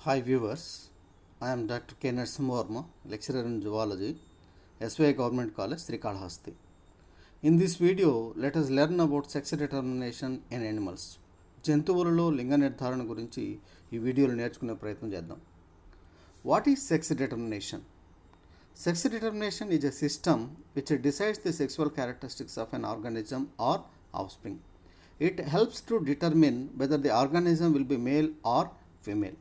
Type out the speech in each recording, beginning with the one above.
Hi viewers, I am Dr. K. Narasimha, lecturer in zoology, SVI Government College, Srikalahasti. In this video, let us learn about sex determination in animals. జంతువులలో లింగ నిర్ధారణ గురించి ఈ వీడియోలో నేర్చుకునే ప్రయత్నం చేద్దాం. What is sex determination? Sex determination is a system which decides the sexual characteristics of an organism or offspring. It helps to determine whether the organism will be male or female.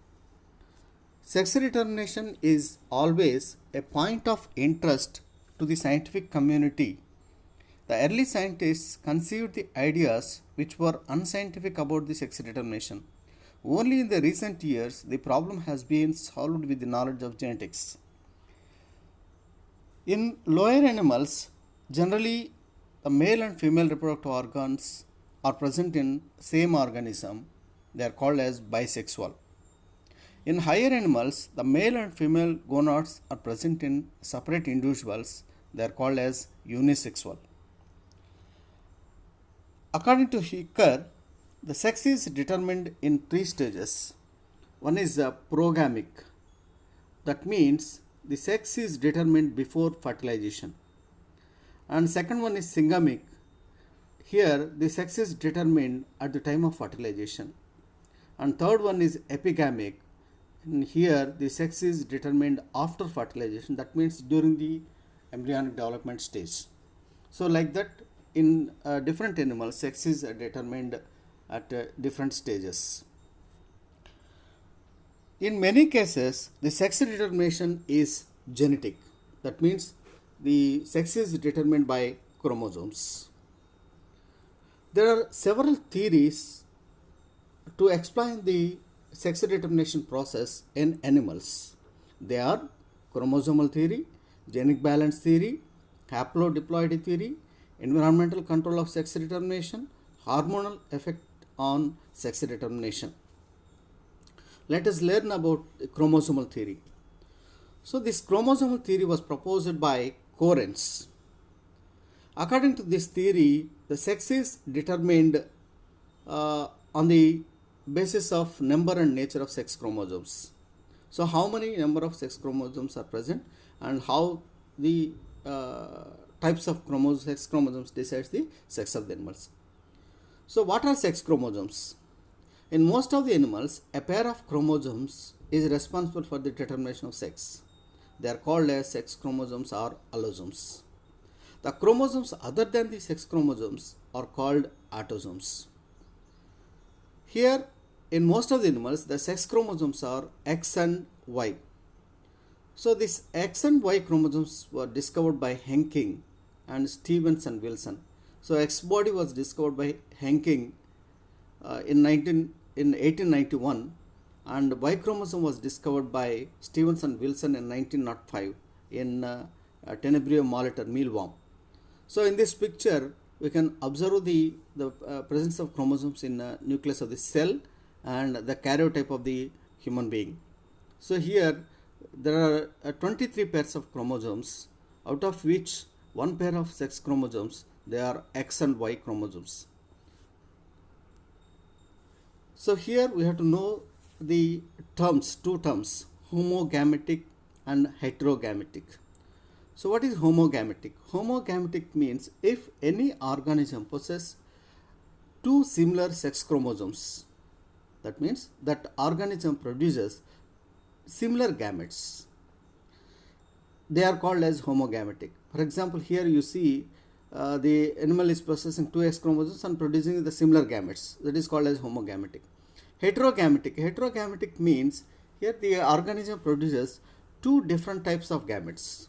Sex determination is always a point of interest to the scientific community. The early scientists conceived the ideas which were unscientific about the sex determination. Only in the recent years, the problem has been solved with the knowledge of genetics. In lower animals, generally the male and female reproductive organs are present in same organism. They are called as bisexual. In higher animals, the male and female gonads are present in separate individuals. They are called as unisexual. According to Hicker, the sex is determined in three stages. One is progamic. That means the sex is determined before fertilization. And second one is syngamic. Here the sex is determined at the time of fertilization. And third one is epigamic. And here the sex is determined after fertilization. That means during the embryonic development stage. So like that, in different animals, sex is determined at different stages. In many cases, the sex determination is genetic. That means the sex is determined by chromosomes. There are several theories to explain the sex determination process in animals. They are chromosomal theory, genic balance theory, haplodiploidy theory, environmental control of sex determination, hormonal effect on sex determination. Let us learn about chromosomal theory. So this chromosomal theory was proposed by Correns. According to this theory, the sex is determined on the basis of number and nature of sex chromosomes. So how many number of sex chromosomes are present and how the types of sex chromosomes decides the sex of the animals. So what are sex chromosomes? In most of the animals, a pair of chromosomes is responsible for the determination of sex. They are called as sex chromosomes or allosomes. The chromosomes other than the sex chromosomes are called autosomes. Here, in most of the animals, the sex chromosomes are X and Y. So these X and Y chromosomes were discovered by Henking and Stevens and Wilson. So X body was discovered by Henking in 1891, and Y chromosome was discovered by Stevens and Wilson in 1905 in Tenebrio molitor mealworm. So in this picture, we can observe the presence of chromosomes in the nucleus of the cell and the karyotype of the human being. So here there are 23 pairs of chromosomes, out of which one pair of sex chromosomes, they are X and Y chromosomes. So here we have to know the terms, two terms, homogametic and heterogametic. So what is homogametic? Homogametic means if any organism possesses two similar sex chromosomes, that means that organism produces similar gametes. They are called as homogametic. For example, here you see the animal is possessing two X chromosomes and producing the similar gametes. That is called as homogametic. Heterogametic. Heterogametic means here the organism produces two different types of gametes,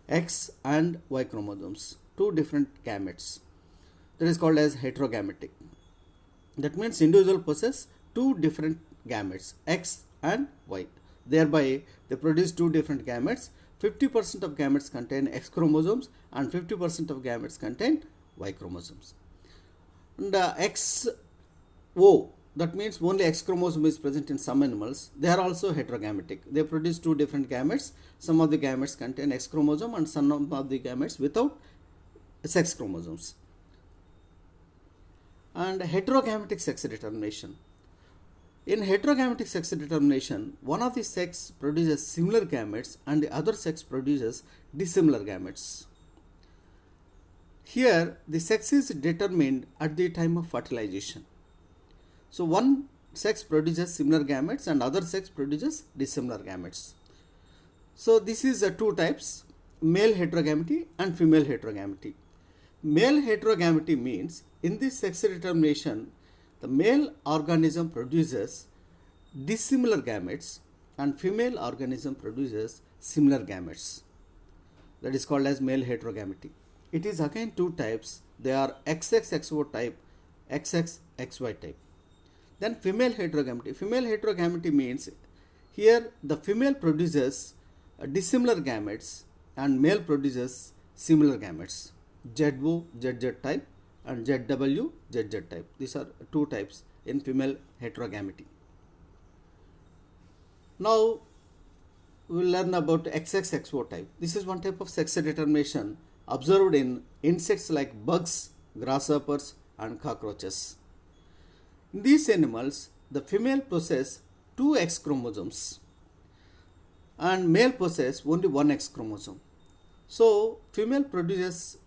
X and Y chromosomes, two different gametes. That is called as heterogametic. That means individual possess two different gametes, X and Y. Thereby, they produce two different gametes. 50% of gametes contain X chromosomes and 50% of gametes contain Y chromosomes. And XO, that means only X chromosome is present in some animals. They are also heterogametic. They produce two different gametes. Some of the gametes contain X chromosome and some of the gametes without sex chromosomes. And heterogametic sex determination. In heterogametic sex determination, one of the sex produces similar gametes and the other sex produces dissimilar gametes. Here, the sex is determined at the time of fertilization. So, one sex produces similar gametes and other sex produces dissimilar gametes. So, this is two types, male heterogamety and female heterogamety. Male heterogamety means in this sex determination, the male organism produces dissimilar gametes and female organism produces similar gametes. That is called as male heterogamety. It is again two types. They are XXXO type, XXXY type. Then female heterogamety. Female heterogamety means here the female produces dissimilar gametes and male produces similar gametes. ZO, ZZ type and ZW, ZZ type. These are two types in female heterogamety. Now we will learn about XXXO type. This is one type of sex determination observed in insects like bugs, grasshoppers and cockroaches. In these animals, the female possesses two X chromosomes and male possesses only one X chromosome. So, female produces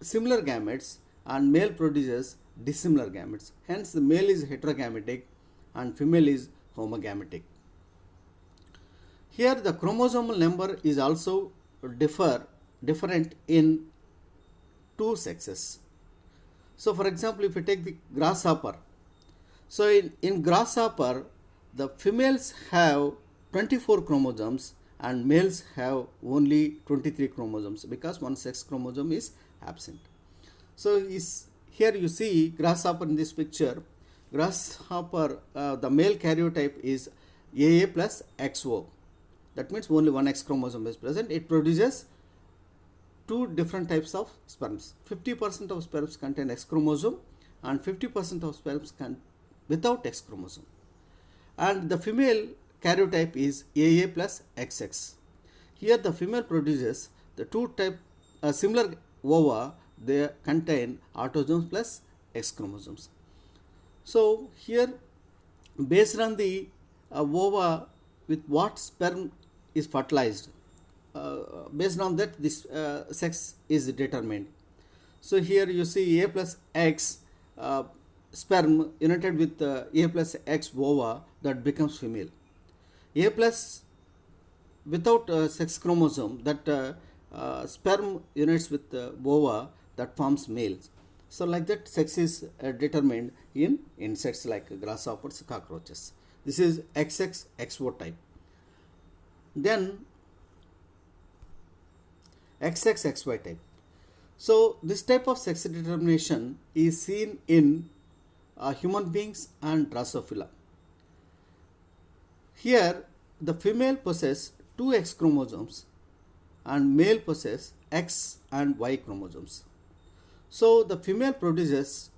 similar gametes and male produces dissimilar gametes. Hence, the male is heterogametic and female is homogametic. Here, the chromosomal number is also different in two sexes. So, for example, if you take the grasshopper, so in grasshopper, the females have 24 chromosomes and males have only 23 chromosomes because one sex chromosome is absent. So, here you see grasshopper in this picture. Grasshopper, the male karyotype is AA plus XO. That means only one X chromosome is present. It produces two different types of sperms. 50% of sperms contain X chromosome and 50% of sperms without X chromosome. And the female karyotype is AA plus XX. Here the female produces the two type similar ova, they contain autosomes plus X chromosomes. So here based on the ova with what sperm is fertilized, based on that this sex is determined. So here you see A plus X sperm united with A plus X ova, that becomes female. A plus without sex chromosome, that sperm unites with ova, that forms males. So like that sex is determined in insects like grasshoppers, cockroaches. This is XXXO type. Then XXXY type. So this type of sex determination is seen in human beings and Drosophila. Here the female possesses two X chromosomes and male possesses X and Y chromosomes. So the female produces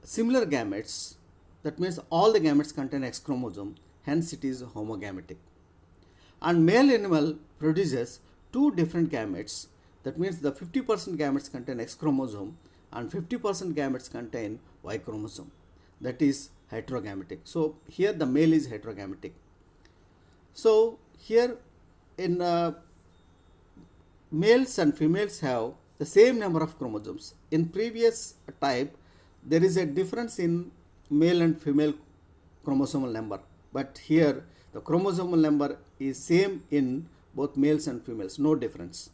similar gametes, that means all the gametes contain X chromosome, hence it is homogametic. And male animal produces two different gametes, that means the 50% gametes contain X chromosome and 50% gametes contain Y chromosome, that is heterogametic. So here the male is heterogametic. So here in males and females have the same number of chromosomes. In previous type there is a difference in male and female chromosomal number, but here the chromosomal number is same in both males and females, no difference.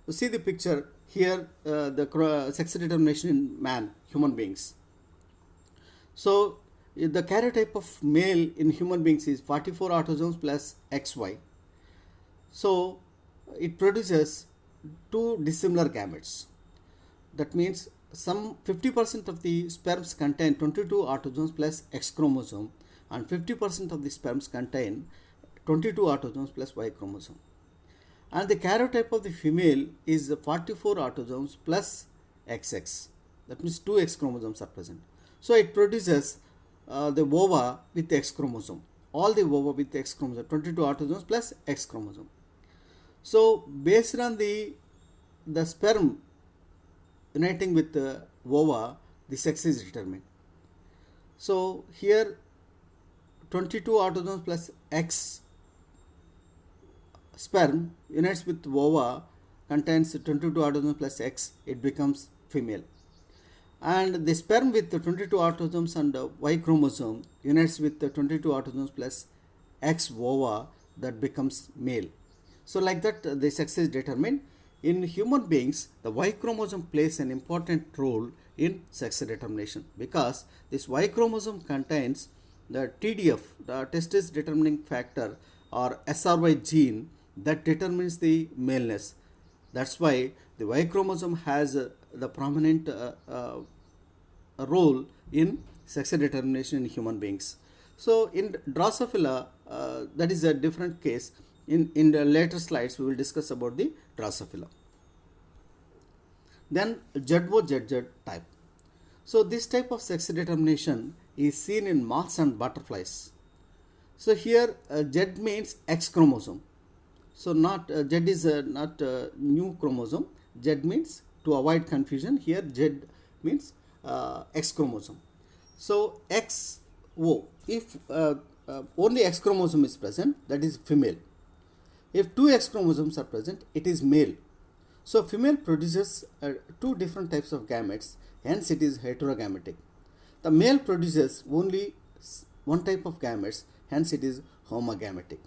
You see the picture here, the sex determination in man, human beings. So the karyotype of male in human beings is 44 autosomes plus XY. So it produces two dissimilar gametes. That means some 50% of the sperms contain 22 autosomes plus X chromosome and 50% of the sperms contain 22 autosomes plus Y chromosome. And the karyotype of the female is 44 autosomes plus XX. That means two X chromosomes are present. So it produces the ova with X chromosome. All the ova with X chromosome, 22 autosomes plus X chromosome. So based on the sperm uniting with the ova, the sex is determined. So here 22 autosomes plus X sperm unites with ova, contains 22 autosomes plus X, it becomes female. And the sperm with the 22 autosomes and Y chromosome unites with the 22 autosomes plus X ova, that becomes male. So like that the sex is determined. In human beings, the Y chromosome plays an important role in sex determination because this Y chromosome contains the TDF, the testis determining factor, or SRY gene that determines the maleness. That's why the Y chromosome has the prominent role in sex determination in human beings. So in Drosophila, that is a different case. In the later slides, we will discuss about the Drosophila. Then ZOZZ type. So this type of sex determination is seen in moths and butterflies. So here Z means X chromosome. So not Z is not new chromosome. Z means, to avoid confusion, here Z means X chromosome. So XO, if only X chromosome is present, that is female. If two X chromosomes are present, it is male. So female produces two different types of gametes, hence it is heterogametic. The male produces only one type of gametes, hence it is homogametic.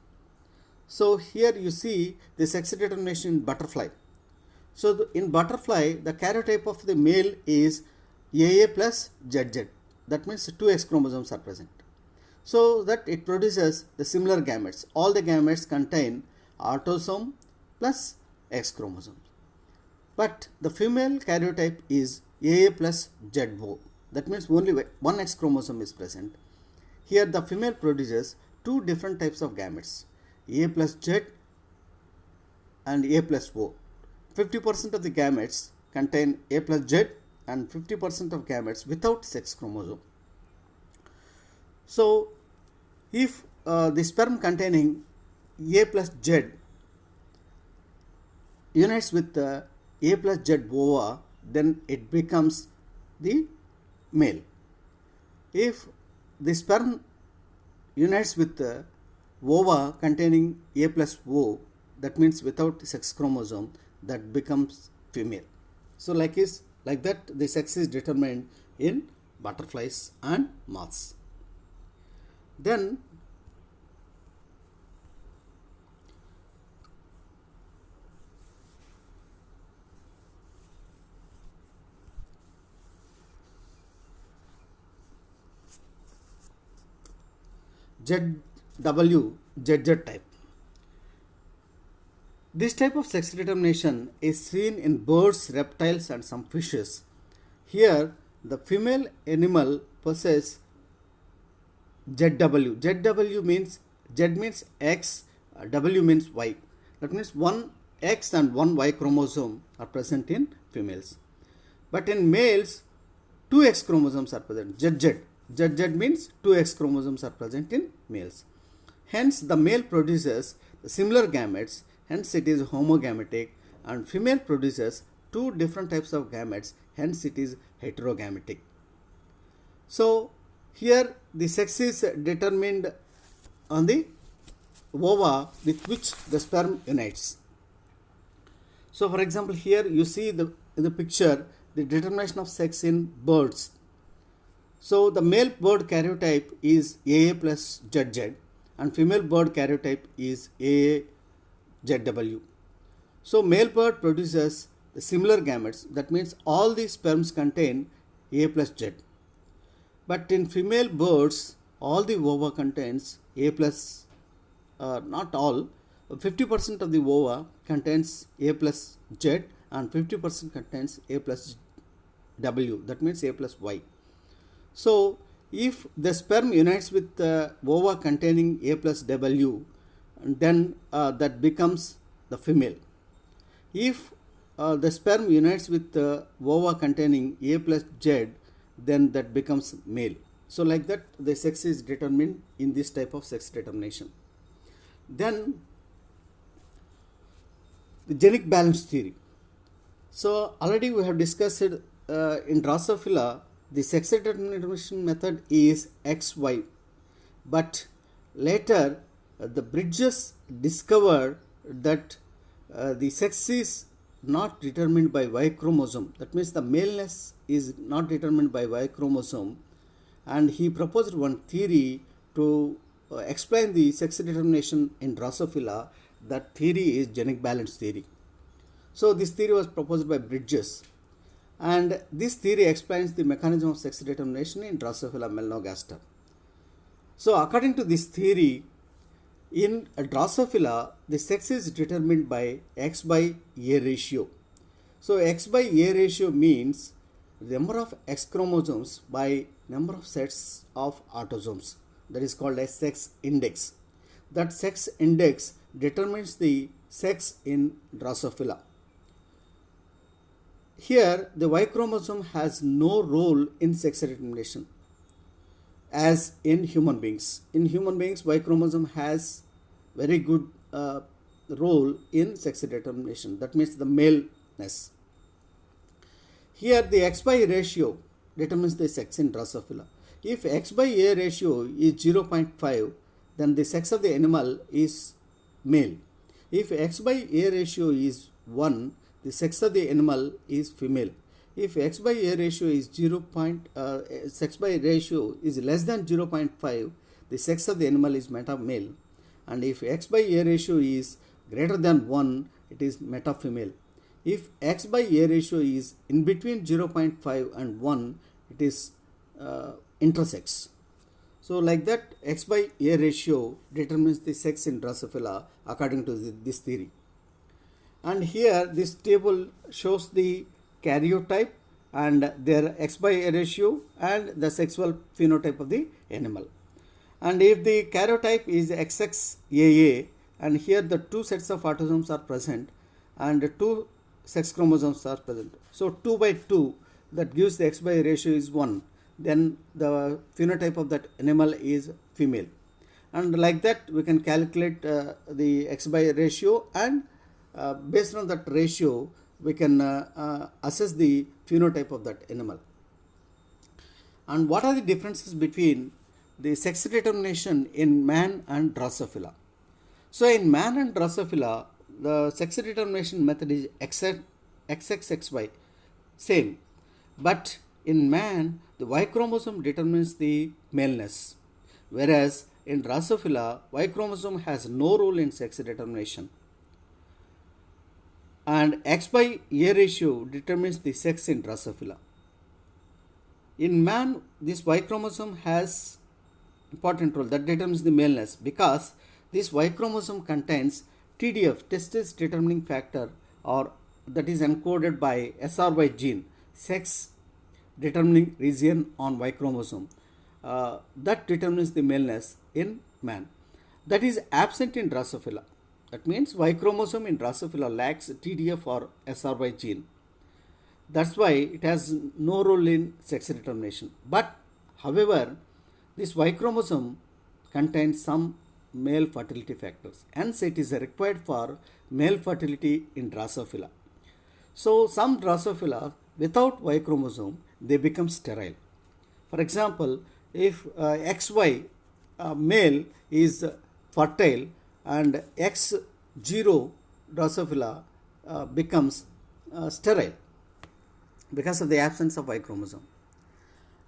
So here you see the sex determination in butterfly. So in butterfly, the karyotype of the male is AA plus ZZ. That means two X chromosomes are present. So that it produces the similar gametes. All the gametes contain autosome plus X chromosomes. But the female karyotype is AA plus ZO. That means only one X chromosome is present. Here the female produces two different types of gametes, A plus Z and A plus O. 50% of the gametes contain A plus Z and 50% of gametes without sex chromosome. So if the sperm containing A plus Z unites with A plus Z ova, then it becomes the male. If the sperm unites with the ova containing A plus O, that means without sex chromosome, that becomes female. So like that the sex is determined in butterflies and moths. Then ZZ type. This type of sex determination is seen in birds, reptiles and some fishes. Here the female animal possesses ZW. ZW means Z means X, W means Y. That means one X and one Y chromosome are present in females. But in males, two X chromosomes are present. ZZ. ZZ means two X chromosomes are present in males. Hence the male produces similar gametes, hence it is homogametic, and female produces two different types of gametes, hence it is heterogametic. So here the sex is determined on the ova with which the sperm unites. So for example, here you see in the picture the determination of sex in birds. So the male bird karyotype is AA plus ZZ and female bird karyotype is AA ZW. So male bird produces the similar gametes, that means all the sperms contain A plus Z. But in female birds, all the ova contains A plus, not all, 50% of the ova contains A plus Z and 50% contains A plus W, that means A plus Y. So if the sperm unites with the ova containing A plus W, then that becomes the female. If the sperm unites with the ova containing A plus Z, then that becomes male. So like that the sex is determined in this type of sex determination. Then the genic balance theory. So already we have discussed in Drosophila the sex determination method is XY, but later the Bridges discovered that the sex is not determined by Y chromosome. That means the maleness is not determined by Y chromosome, and he proposed one theory to explain the sex determination in Drosophila. That theory is genic balance theory. So this theory was proposed by Bridges, and this theory explains the mechanism of sex determination in Drosophila melanogaster. So according to this theory, in Drosophila, the sex is determined by X by A ratio. So X by A ratio means the number of X chromosomes by number of sets of autosomes. That is called as sex index. That sex index determines the sex in Drosophila. Here, the Y chromosome has no role in sex determination as in human beings. In human beings, Y chromosome has very good role in sex determination. That means the maleness. Here, the X by A ratio determines the sex in Drosophila. If X by A ratio is 0.5, then the sex of the animal is male. If X by A ratio is 1, the sex of the animal is female. If X by A ratio is sex by ratio is less than 0.5, the sex of the animal is male. And if X by A ratio is greater than 1, it is female. If X by A ratio is in between 0.5 and 1, it is intersex. So like that, X by A ratio determines the sex in Drosophila according to this theory. And here this table shows the karyotype and their X by A ratio and the sexual phenotype of the animal. And if the karyotype is XXAA, and here the two sets of autosomes are present and two sex chromosomes are present. So 2 by 2, that gives the X by A ratio is 1. Then the phenotype of that animal is female. And like that, we can calculate the X by A ratio, and based on that ratio, we can assess the phenotype of that animal. And what are the differences between the sex determination in man and Drosophila? So in man and Drosophila, the sex determination method is XXXY, same. But in man, the Y chromosome determines the maleness, whereas in Drosophila, Y chromosome has no role in sex determination. And X by A ratio determines the sex in Drosophila. In man, this Y chromosome has important role that determines the maleness, because this Y chromosome contains TDF, testis determining factor, or that is encoded by SRY gene, sex determining region on Y chromosome, that determines the maleness in man. That is absent in Drosophila. That means Y chromosome in Drosophila lacks TDF or SRY gene. That's why it has no role in sex determination. But however, this Y chromosome contains some male fertility factors, hence it is required for male fertility in Drosophila. So some Drosophila without Y chromosome, they become sterile. For example, if XY male is fertile and X0 Drosophila becomes sterile because of the absence of Y chromosome.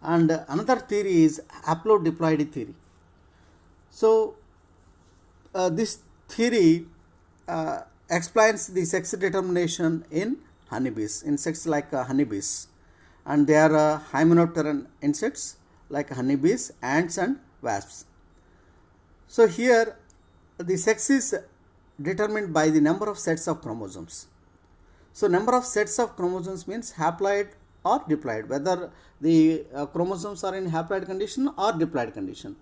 And another theory is haplodiploidy theory. So this theory explains the sex determination in honeybees, insects like honeybees, and they are hymenopteran insects like honeybees, ants and wasps. So here the sex is determined by the number of sets of chromosomes. So number of sets of chromosomes means haploid or diploid, whether the chromosomes are in haploid condition or diploid condition.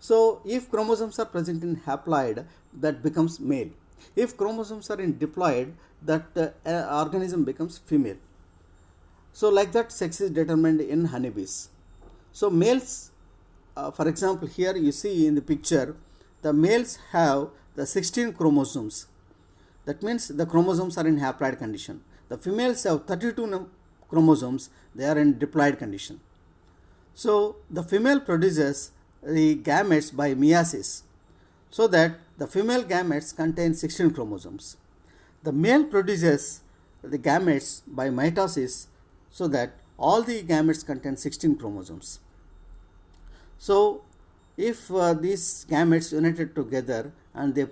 So if chromosomes are present in haploid, that becomes male. If chromosomes are in diploid, that organism becomes female. So like that, sex is determined in honeybees. So males, for example, here you see in the picture, the males have the 16 chromosomes. That means the chromosomes are in haploid condition. The females have 32 chromosomes, they are in diploid condition. So the female produces the gametes by meiosis, so that the female gametes contain 16 chromosomes. The male produces the gametes by mitosis, so that all the gametes contain 16 chromosomes. So if these gametes united together and they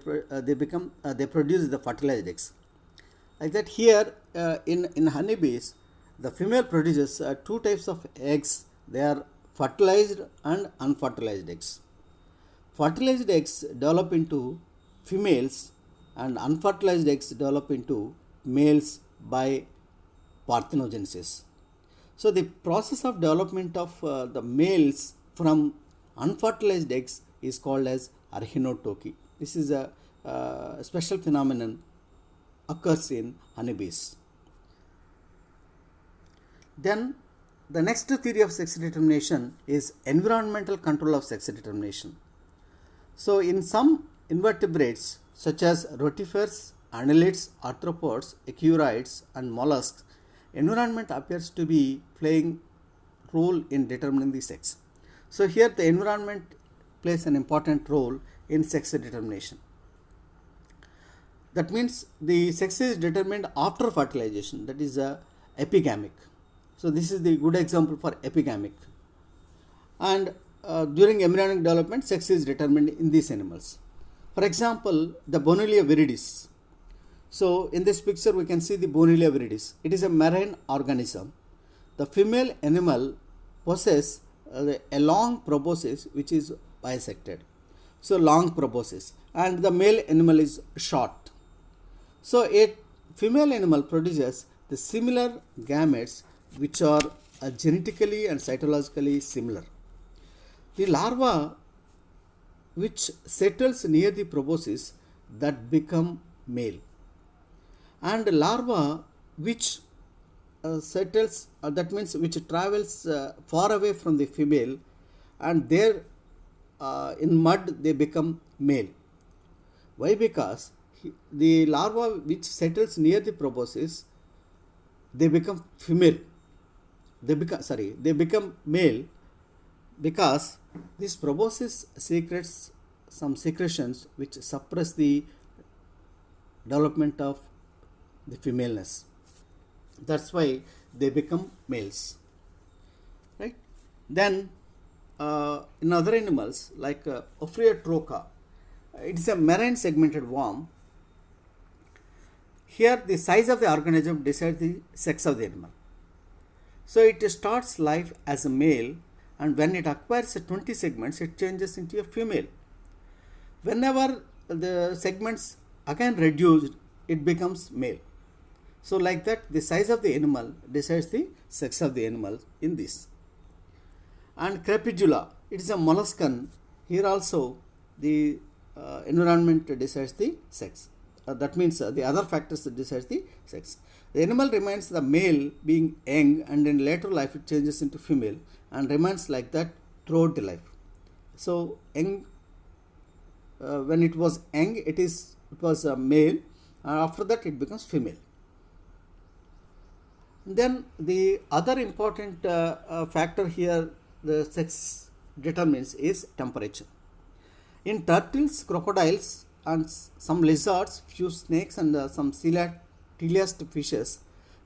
produce the fertilized eggs. Like that here in honeybees, the female produces two types of eggs. They are fertilized and unfertilized eggs. Fertilized eggs develop into females and unfertilized eggs develop into males by parthenogenesis. So the process of development of the males from unfertilized eggs is called as archenotoky. This is a special phenomenon occurs in honeybees. Then the next theory of sex determination is environmental control of sex determination. So in some invertebrates such as rotifers, annelids, arthropods, echinoids and mollusks, environment appears to be playing role in determining the sex. So here the environment plays an important role in sex determination. That means the sex is determined after fertilization, that is epigamic. So this is the good example for epigamic. And during embryonic development, sex is determined in these animals. For example, the Bonilia viridis. So in this picture we can see the Bonilia viridis. It is a marine organism. The female animal possesses a long proboscis which is bisected. So long proboscis, and the male animal is short. So a female animal produces the similar gametes which are genetically and cytologically similar. The larva which settles near the proboscis that become male, and larva which settles that means which travels far away from the female, and there in mud they become male. Why? Because the larva which settles near the proboscis, they become female. They become male because this proboscis secretes some secretions which suppress the development of the femaleness. That's why they become males, right? Then in other animals like Ophryotrocha, it is a marine segmented worm. Here the size of the organism decides the sex of the animal. So it starts life as a male, and when it acquires 20 segments, it changes into a female. Whenever the segments again reduced, it becomes male. So like that, the size of the animal decides the sex of the animal in this. And Crepidula, it is a molluscan. Here also the environment decides the sex. That means the other factors that decides the sex. The animal remains the male being young, and in later life it changes into female and remains like that throughout the life. So young, when it was young, it was a male, and after that it becomes female. Then the other important factor here the sex determines is temperature. In turtles, crocodiles and some lizards, few snakes and some teleost fishes,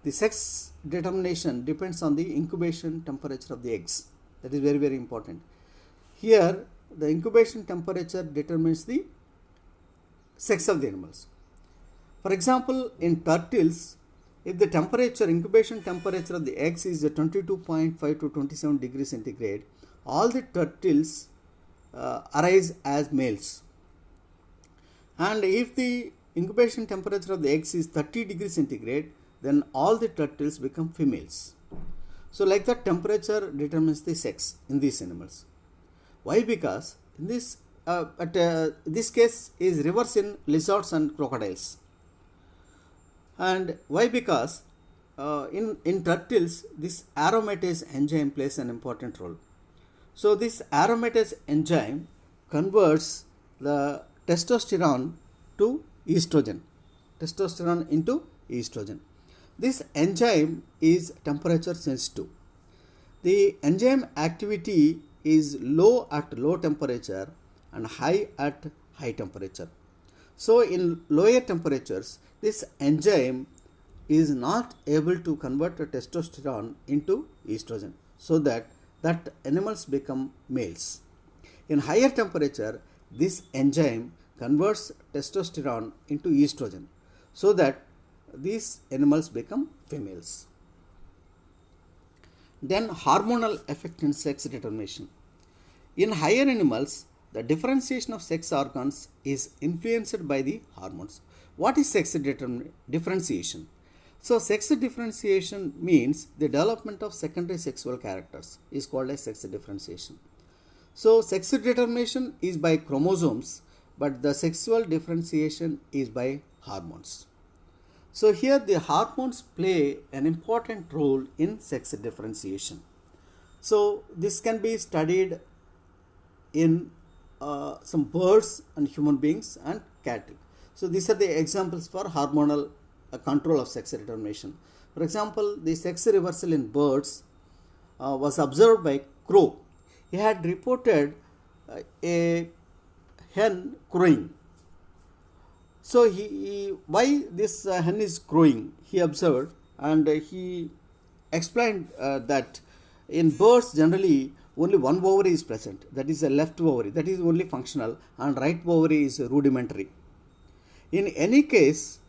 the sex determination depends on the incubation temperature of the eggs. That is very, very important. Here the incubation temperature determines the sex of the animals. For example, in turtles, if the incubation temperature of the eggs is 22.5 to 27 degrees centigrade, all the turtles arise as males. And if the incubation temperature of the eggs is 30 degrees centigrade, then all the turtles become females. So like that, temperature determines the sex in these animals. Why? Because in this this case is reverse in lizards and crocodiles. And why? Because in turtles, this aromatase enzyme plays an important role. So this aromatase enzyme converts the testosterone to estrogen, testosterone into estrogen. This enzyme is temperature sensitive. The enzyme activity is low at low temperature and high at high temperature. So in lower temperatures, this enzyme is not able to convert testosterone into estrogen, so that animals become males. In higher temperature, this enzyme converts testosterone into estrogen, so that these animals become females. Then hormonal effect in sex determination. In higher animals, the differentiation of sex organs is influenced by the hormones. What is differentiation? So, sex differentiation means the development of secondary sexual characters is called as sex differentiation. So, sex determination is by chromosomes, but the sexual differentiation is by hormones. So, here the hormones play an important role in sex differentiation. So, this can be studied in some birds and human beings and cattle. So, these are the examples for hormonal control of sex determination. For example, the sex reversal in birds was observed by crow. He had reported a hen crowing. So why this hen is crowing, he observed, and he explained that in birds generally only one ovary is present, that is a left ovary, that is only functional, and right ovary is rudimentary. In any case,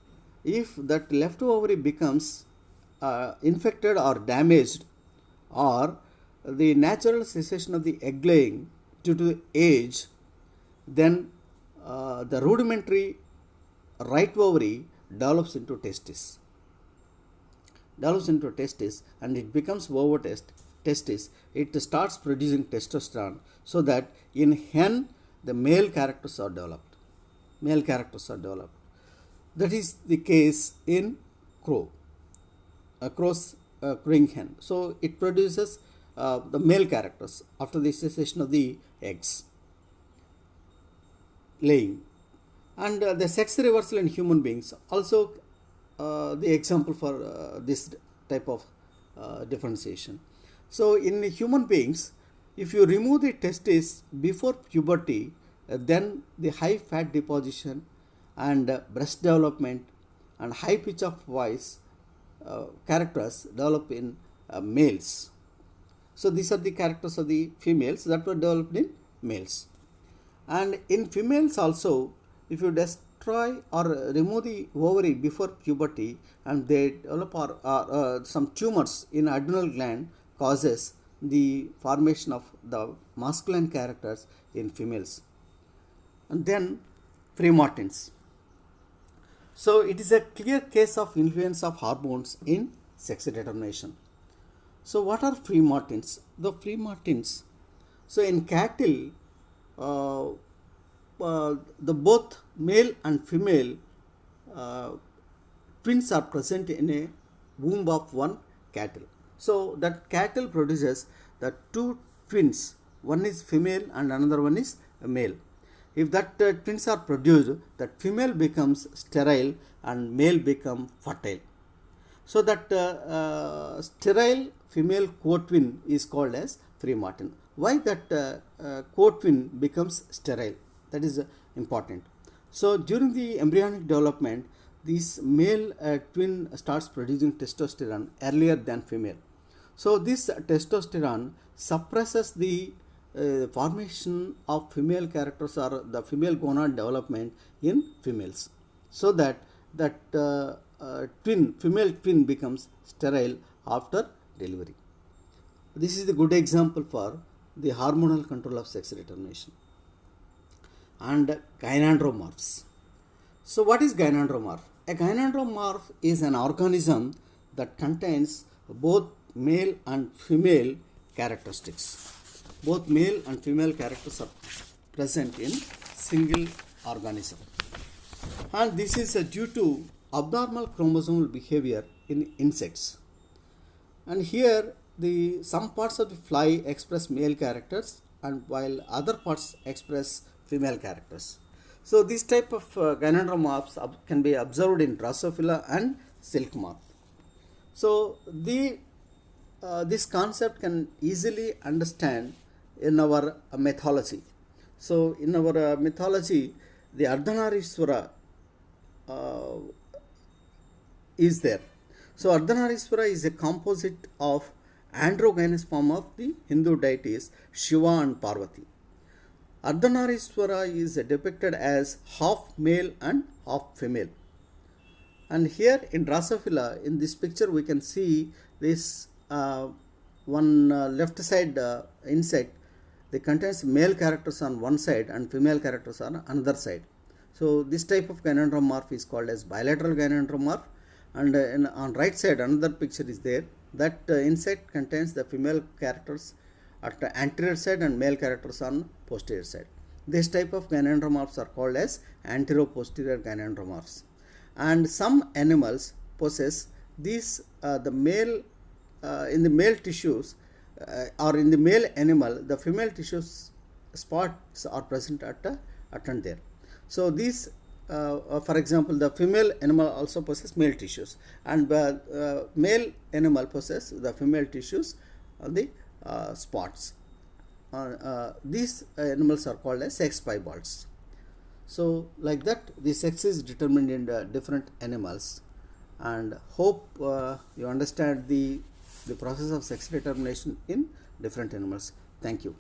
if that left ovary becomes infected or damaged, or the natural cessation of the egg laying due to age, then the rudimentary right ovary develops into testis. And it becomes testis. It starts producing testosterone, so that in hen the male characters are developed. That is the case in crow. Crow's crowing hen. So it produces the male characters after the cessation of the eggs laying. And the sex reversal in human beings also the example for this type of differentiation. So in human beings, if you remove the testis before puberty, then the high fat deposition and breast development and high pitch of voice characters develop in males. So these are the characters of the females that were developed in males. And in females also, if you destroy or remove the ovary before puberty and they develop some tumors in adrenal gland, causes the formation of the masculine characters in females. And then fremartins. So it is a clear case of influence of hormones in sex determination. So what are fremartins? The fremartins. So in cattle, the both male and female twins are present in a womb of one cattle. So that cattle produces the two twins. One is female and another one is male. If that twins are produced, that female becomes sterile and male become fertile. So that sterile female co-twin is called as fremartin. Why that co-twin becomes sterile? That is important. So during the embryonic development, this male twin starts producing testosterone earlier than female. So this testosterone suppresses the formation of female characters or the female gonad development in females, so that female twin becomes sterile after delivery. This is the good example for the hormonal control of sex determination. And gynandromorphs. So what is gynandromorph? A gynandromorph is an organism that contains both male and female characteristics. Both male and female characters are present in single organism. And this is due to abnormal chromosomal behavior in insects. And here some parts of the fly express male characters, and while other parts express female characters. So this type of gynandromorphs can be observed in Drosophila and silk moth. So the this concept can easily understand in our mythology. So in our mythology, the Ardhanarishwara uh, is there. So Ardhanarishwara is a composite of androgynous form of the Hindu deities Shiva and Parvati. Ardhanarishwara is depicted as half male and half female. And here in Drosophila, in this picture, we can see this one left side insect. They contains male characters on one side and female characters on another side. So this type of gynandromorph is called as bilateral gynandromorph. And on right side, another picture is there. That insect contains the female characters at the anterior side and male characters on posterior side. This type of gynandromorphs are called as antero-posterior gynandromorphs. And some animals possess these the male in the male tissues or in the male animal, the female tissues spots are present at and there. So these for example, the female animal also possesses male tissues, and male animal possesses the female tissues on the spots. These animals are called as sex piebalds. So like that, the sex is determined in the different animals, and hope you understand the process of sex determination in different animals. Thank you.